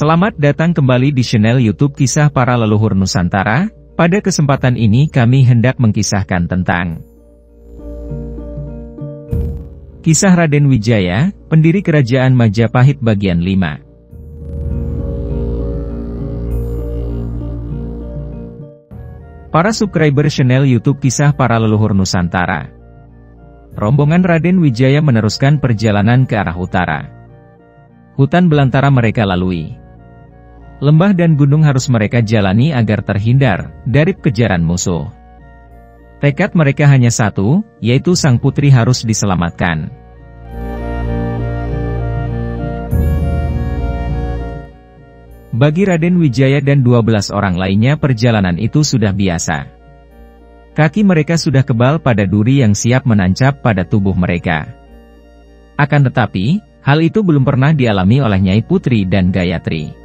Selamat datang kembali di channel YouTube Kisah Para Leluhur Nusantara. Pada kesempatan ini kami hendak mengkisahkan tentang kisah Raden Wijaya, pendiri Kerajaan Majapahit bagian 5. Para subscriber channel YouTube Kisah Para Leluhur Nusantara. Rombongan Raden Wijaya meneruskan perjalanan ke arah utara. Hutan belantara mereka lalui. Lembah dan gunung harus mereka jalani agar terhindar dari kejaran musuh. Tekad mereka hanya satu, yaitu sang putri harus diselamatkan. Bagi Raden Wijaya dan 12 orang lainnya perjalanan itu sudah biasa. Kaki mereka sudah kebal pada duri yang siap menancap pada tubuh mereka. Akan tetapi, hal itu belum pernah dialami oleh Nyai Putri dan Gayatri.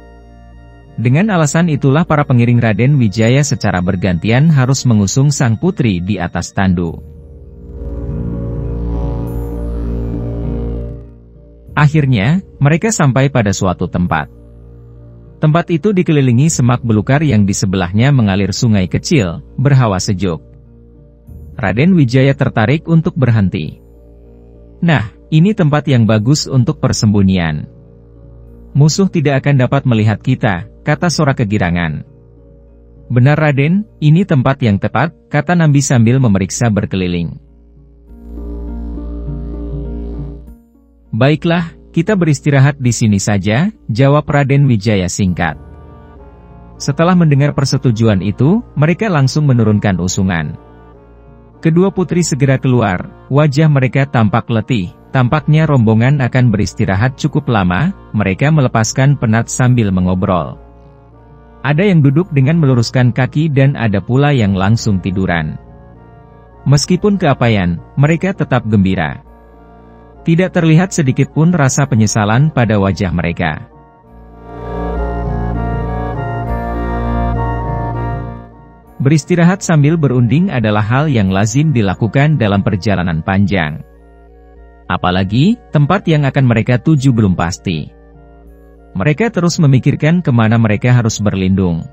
Dengan alasan itulah para pengiring Raden Wijaya secara bergantian harus mengusung sang putri di atas tandu. Akhirnya, mereka sampai pada suatu tempat. Tempat itu dikelilingi semak belukar yang di sebelahnya mengalir sungai kecil, berhawa sejuk. Raden Wijaya tertarik untuk berhenti. Nah, ini tempat yang bagus untuk persembunyian. Musuh tidak akan dapat melihat kita, kata Sora kegirangan. Benar Raden, ini tempat yang tepat, kata Nambi sambil memeriksa berkeliling. Baiklah, kita beristirahat di sini saja, jawab Raden Wijaya singkat. Setelah mendengar persetujuan itu, mereka langsung menurunkan usungan. Kedua putri segera keluar, wajah mereka tampak letih. Tampaknya rombongan akan beristirahat cukup lama, mereka melepaskan penat sambil mengobrol. Ada yang duduk dengan meluruskan kaki dan ada pula yang langsung tiduran. Meskipun keapayan, mereka tetap gembira. Tidak terlihat sedikit pun rasa penyesalan pada wajah mereka. Beristirahat sambil berunding adalah hal yang lazim dilakukan dalam perjalanan panjang. Apalagi, tempat yang akan mereka tuju belum pasti. Mereka terus memikirkan kemana mereka harus berlindung.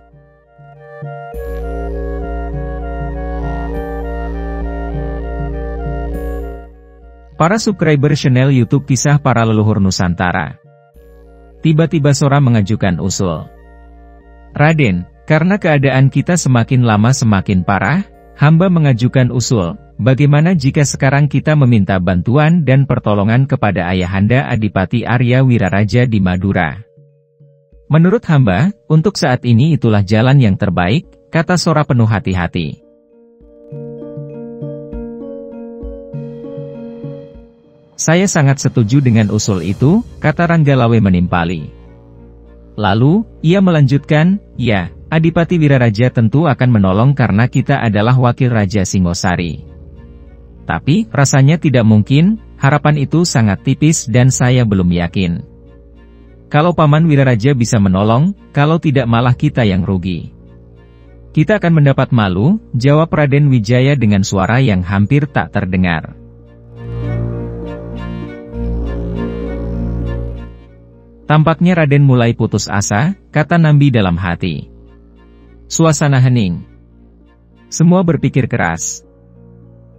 Para subscriber channel YouTube Kisah Para Leluhur Nusantara. Tiba-tiba Sora mengajukan usul. Raden, karena keadaan kita semakin lama semakin parah, hamba mengajukan usul. Bagaimana jika sekarang kita meminta bantuan dan pertolongan kepada Ayahanda Adipati Arya Wiraraja di Madura? Menurut hamba, untuk saat ini itulah jalan yang terbaik, kata Sora penuh hati-hati. Saya sangat setuju dengan usul itu, kata Ranggalawe menimpali. Lalu, ia melanjutkan, ya, Adipati Wiraraja tentu akan menolong karena kita adalah wakil Raja Singosari. Tapi, rasanya tidak mungkin, harapan itu sangat tipis dan saya belum yakin. Kalau Paman Wiraraja bisa menolong, kalau tidak malah kita yang rugi. Kita akan mendapat malu, jawab Raden Wijaya dengan suara yang hampir tak terdengar. Tampaknya Raden mulai putus asa, kata Nambi dalam hati. Suasana hening. Semua berpikir keras.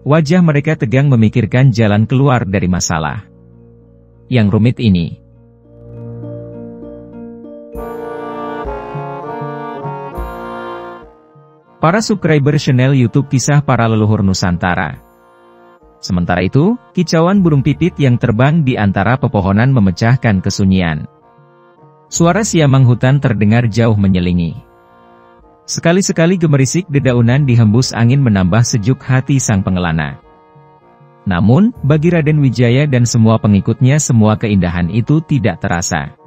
Wajah mereka tegang memikirkan jalan keluar dari masalah yang rumit ini. Para subscriber channel YouTube Kisah Para Leluhur Nusantara. Sementara itu, kicauan burung pipit yang terbang di antara pepohonan memecahkan kesunyian. Suara siamang hutan terdengar jauh menyelingi. Sekali-sekali gemerisik dedaunan dihembus angin menambah sejuk hati sang pengelana. Namun, bagi Raden Wijaya dan semua pengikutnya semua keindahan itu tidak terasa.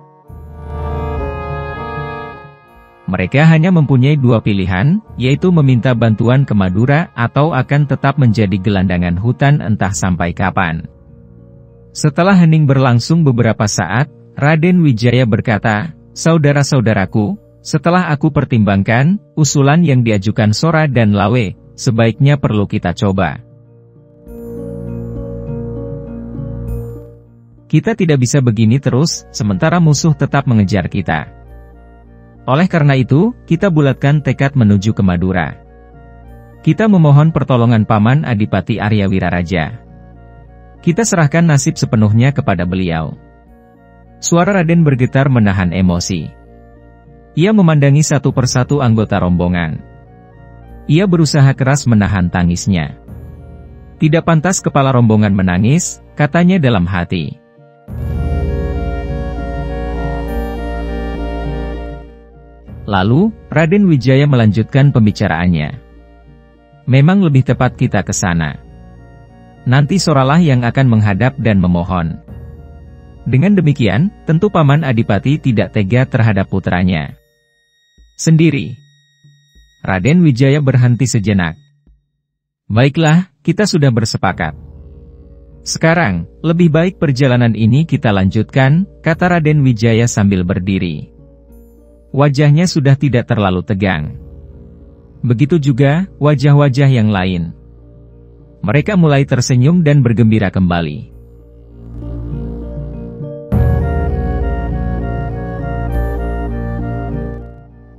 Mereka hanya mempunyai dua pilihan, yaitu meminta bantuan ke Madura atau akan tetap menjadi gelandangan hutan entah sampai kapan. Setelah hening berlangsung beberapa saat, Raden Wijaya berkata, saudara-saudaraku, setelah aku pertimbangkan, usulan yang diajukan Sora dan Lawe, sebaiknya perlu kita coba. Kita tidak bisa begini terus, sementara musuh tetap mengejar kita. Oleh karena itu, kita bulatkan tekad menuju ke Madura. Kita memohon pertolongan Paman Adipati Arya Wiraraja. Kita serahkan nasib sepenuhnya kepada beliau." Suara Raden bergetar menahan emosi. Ia memandangi satu persatu anggota rombongan. Ia berusaha keras menahan tangisnya. "Tidak pantas kepala rombongan menangis," katanya dalam hati. Lalu, Raden Wijaya melanjutkan pembicaraannya. "Memang lebih tepat kita ke sana. Nanti Soralah yang akan menghadap dan memohon." Dengan demikian, tentu Paman Adipati tidak tega terhadap putranya sendiri. Raden Wijaya berhenti sejenak. "Baiklah, kita sudah bersepakat. Sekarang, lebih baik perjalanan ini kita lanjutkan," kata Raden Wijaya sambil berdiri. Wajahnya sudah tidak terlalu tegang. Begitu juga wajah-wajah yang lain. Mereka mulai tersenyum dan bergembira kembali.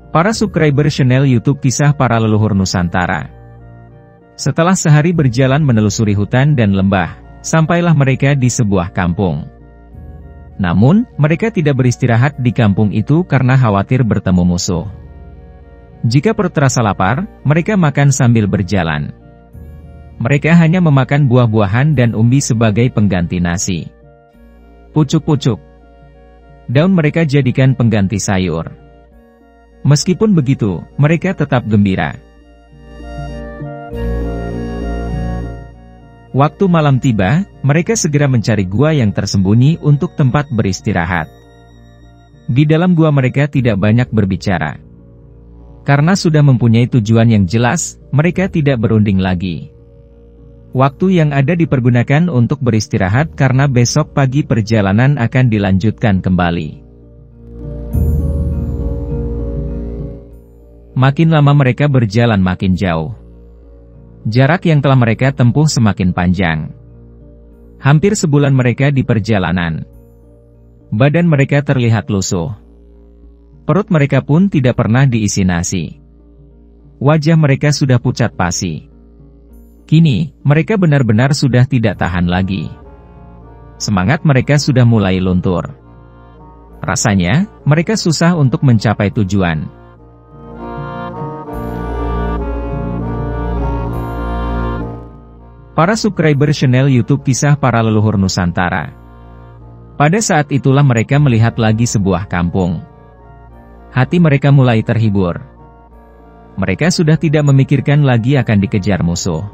Para subscriber channel YouTube Kisah Para Leluhur Nusantara. Setelah sehari berjalan menelusuri hutan dan lembah, sampailah mereka di sebuah kampung. Namun, mereka tidak beristirahat di kampung itu karena khawatir bertemu musuh. Jika perut terasa lapar, mereka makan sambil berjalan. Mereka hanya memakan buah-buahan dan umbi sebagai pengganti nasi. Pucuk-pucuk daun mereka jadikan pengganti sayur. Meskipun begitu, mereka tetap gembira. Waktu malam tiba, mereka segera mencari gua yang tersembunyi untuk tempat beristirahat. Di dalam gua mereka tidak banyak berbicara. Karena sudah mempunyai tujuan yang jelas, mereka tidak berunding lagi. Waktu yang ada dipergunakan untuk beristirahat karena besok pagi perjalanan akan dilanjutkan kembali. Makin lama mereka berjalan makin jauh. Jarak yang telah mereka tempuh semakin panjang. Hampir sebulan mereka di perjalanan. Badan mereka terlihat lusuh. Perut mereka pun tidak pernah diisi nasi. Wajah mereka sudah pucat pasi. Kini, mereka benar-benar sudah tidak tahan lagi. Semangat mereka sudah mulai luntur. Rasanya, mereka susah untuk mencapai tujuan. Para subscriber channel YouTube Kisah Para Leluhur Nusantara. Pada saat itulah mereka melihat lagi sebuah kampung. Hati mereka mulai terhibur. Mereka sudah tidak memikirkan lagi akan dikejar musuh.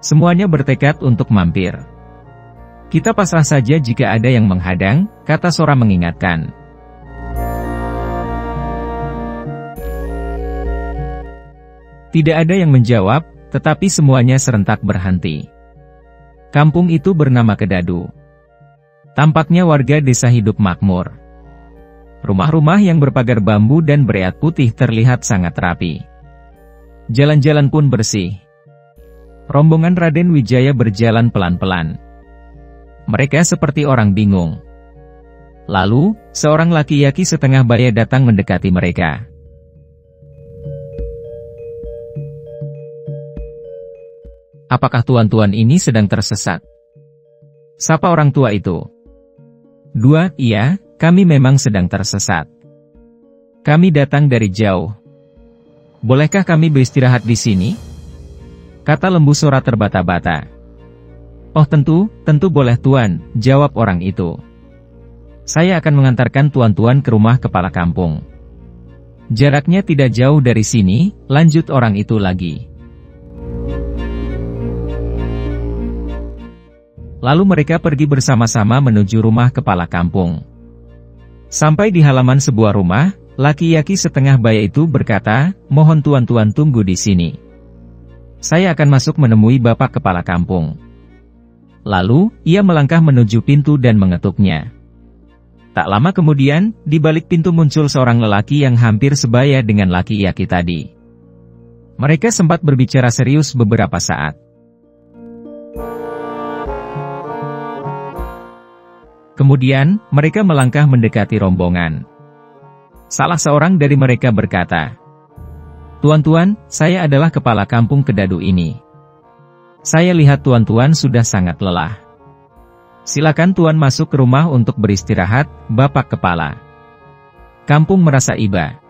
Semuanya bertekad untuk mampir. "Kita pasrah saja jika ada yang menghadang," kata Sora mengingatkan. Tidak ada yang menjawab, tetapi semuanya serentak berhenti. Kampung itu bernama Kedadu. Tampaknya warga desa hidup makmur. Rumah-rumah yang berpagar bambu dan bereat putih terlihat sangat rapi. Jalan-jalan pun bersih. Rombongan Raden Wijaya berjalan pelan-pelan. Mereka seperti orang bingung. Lalu, seorang laki-laki setengah baya datang mendekati mereka. "Apakah tuan-tuan ini sedang tersesat?" sapa orang tua itu. "Dua, iya, kami memang sedang tersesat. Kami datang dari jauh. Bolehkah kami beristirahat di sini?" kata lembu Sora terbata-bata. "Oh tentu boleh tuan," jawab orang itu. "Saya akan mengantarkan tuan-tuan ke rumah kepala kampung. Jaraknya tidak jauh dari sini," lanjut orang itu lagi. Lalu mereka pergi bersama-sama menuju rumah kepala kampung. Sampai di halaman sebuah rumah, laki-laki setengah baya itu berkata, "Mohon tuan-tuan tunggu di sini. Saya akan masuk menemui bapak kepala kampung." Lalu, ia melangkah menuju pintu dan mengetuknya. Tak lama kemudian, di balik pintu muncul seorang lelaki yang hampir sebaya dengan laki-laki tadi. Mereka sempat berbicara serius beberapa saat. Kemudian, mereka melangkah mendekati rombongan. Salah seorang dari mereka berkata, "Tuan-tuan, saya adalah kepala kampung Kedadu ini. Saya lihat tuan-tuan sudah sangat lelah. Silakan tuan masuk ke rumah untuk beristirahat, Bapak Kepala." Kampung merasa iba.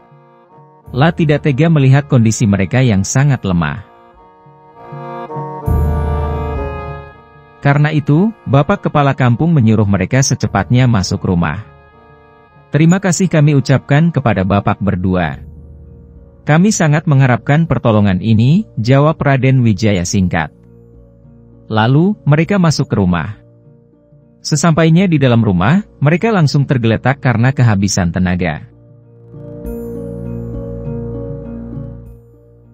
La tidak tega melihat kondisi mereka yang sangat lemah. Karena itu, Bapak Kepala Kampung menyuruh mereka secepatnya masuk rumah. "Terima kasih kami ucapkan kepada Bapak berdua. Kami sangat mengharapkan pertolongan ini," jawab Raden Wijaya singkat. Lalu, mereka masuk ke rumah. Sesampainya di dalam rumah, mereka langsung tergeletak karena kehabisan tenaga.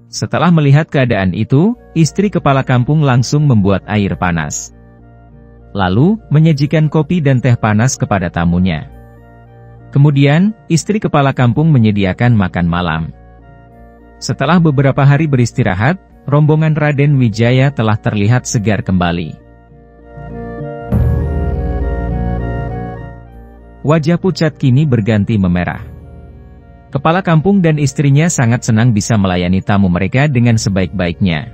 Setelah melihat keadaan itu, istri kepala kampung langsung membuat air panas. Lalu, menyajikan kopi dan teh panas kepada tamunya. Kemudian, istri kepala kampung menyediakan makan malam. Setelah beberapa hari beristirahat, rombongan Raden Wijaya telah terlihat segar kembali. Wajah Pucat kini berganti memerah. Kepala kampung dan istrinya sangat senang bisa melayani tamu mereka dengan sebaik-baiknya.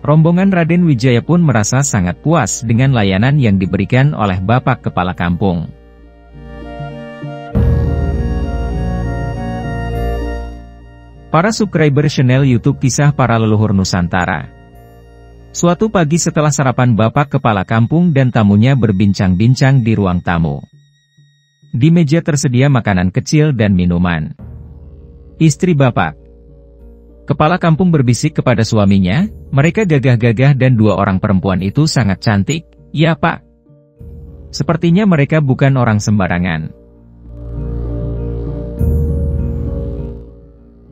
Rombongan Raden Wijaya pun merasa sangat puas dengan layanan yang diberikan oleh Bapak Kepala Kampung. Para subscriber channel YouTube Kisah Para Leluhur Nusantara. Suatu pagi setelah sarapan, Bapak Kepala Kampung dan tamunya berbincang-bincang di ruang tamu. Di meja tersedia makanan kecil dan minuman. Istri Bapak Kepala Kampung berbisik kepada suaminya, "Mereka gagah-gagah dan dua orang perempuan itu sangat cantik, ya Pak. Sepertinya mereka bukan orang sembarangan."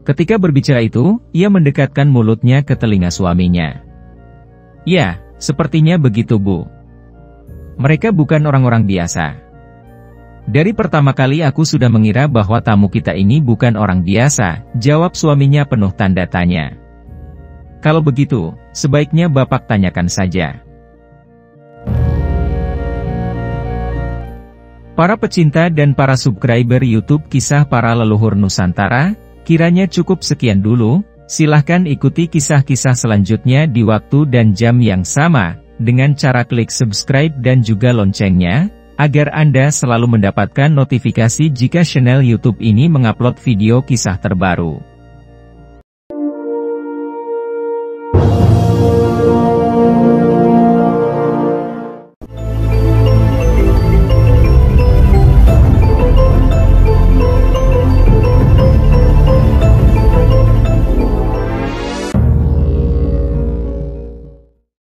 Ketika berbicara itu, ia mendekatkan mulutnya ke telinga suaminya. "Ya, sepertinya begitu Bu. Mereka bukan orang-orang biasa. Dari pertama kali aku sudah mengira bahwa tamu kita ini bukan orang biasa," jawab suaminya penuh tanda tanya. "Kalau begitu, sebaiknya Bapak tanyakan saja." Para pecinta dan para subscriber YouTube Kisah Para Leluhur Nusantara, kiranya cukup sekian dulu. Silahkan ikuti kisah-kisah selanjutnya di waktu dan jam yang sama, dengan cara klik subscribe dan juga loncengnya, agar Anda selalu mendapatkan notifikasi jika channel YouTube ini mengupload video kisah terbaru.